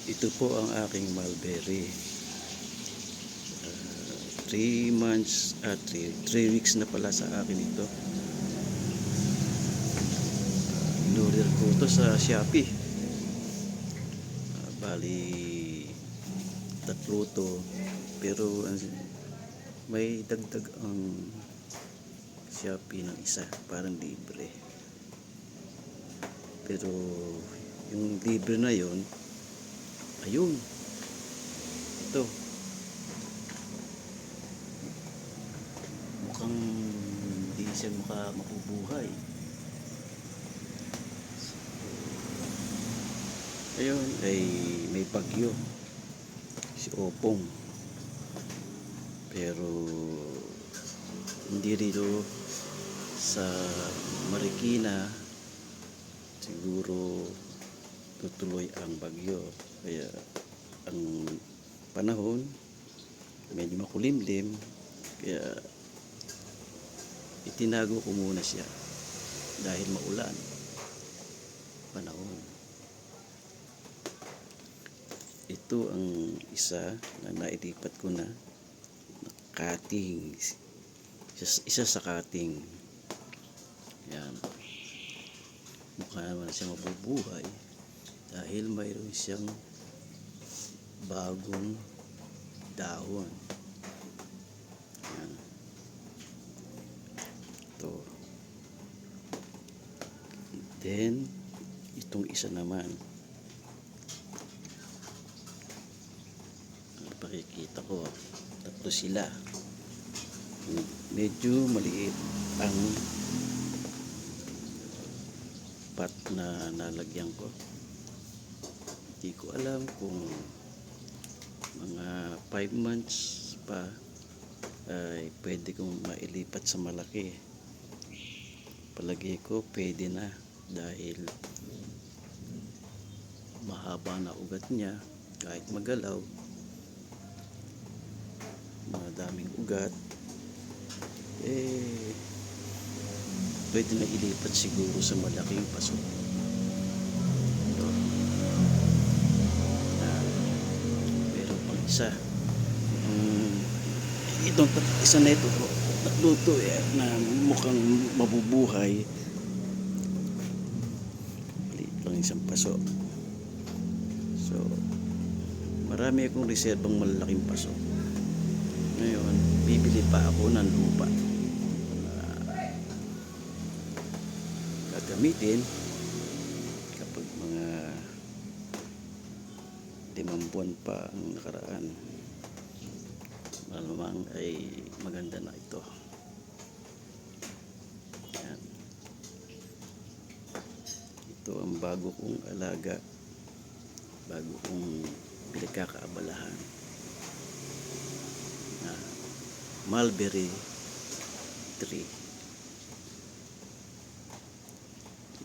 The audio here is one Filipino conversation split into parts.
Ito po ang aking mulberry. 3 months at 3 weeks na pala sa akin ito. In-order ko ito sa Shopee. Bali tatlo to, pero may dagdag ang Shopee ng isa, parang libre. Pero yung libre na yon, ayun, ito mukhang hindi siya makubuhay. Ayun ay may bagyo si Opong, pero hindi rito sa Marikina siguro tutuloy ang bagyo, kaya ang panahon medyo makulimlim, kaya itinago ko muna siya dahil maulan panahon. Ito ang isa na nailipat ko na cutting, isa sa cutting. Yan, mukha naman siya mabubuhay dahil mayroon siyang bagong dahon. Yan, ito. Then itong isa naman, pakikita ko, tatlo sila. Medyo maliit ang pot na nalagyan ko. Hindi ko alam kung mga 5 months pa ay pwede kong mailipat sa malaki. Palagi ko pwede na dahil mahaba na ugat niya, kahit magalaw madaming ugat, pwede na ilipat siguro sa malaking paso. Meron pang isa, itong isa na ito, tatlo to na mukhang mabubuhay, maliit lang isang paso. So marami akong reserbang malalaking paso. Ngayon, bibili pa ako ng lupa na gagamitin kapag mga 5 buwan pa ang nakaraan. Malamang ay maganda na ito. Yan. Ito ang bago kong alaga, bago kong pinagkakaabalahan. Mulberry tree.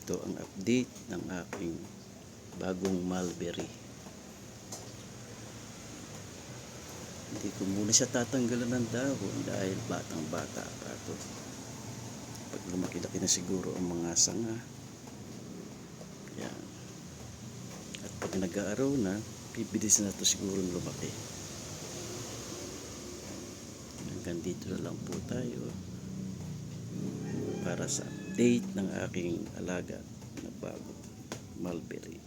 Ito ang update ng aking bagong mulberry. Hindi ko muna siya tatanggalan ng dahon dahil batang bata pa ito. Pag lumaki-laki na siguro ang mga sanga, yan, at pag nag-aaraw na, bibilis na ito siguro lumaki. Hanggang dito na lang po tayo para sa update ng aking alaga na bago mulberry.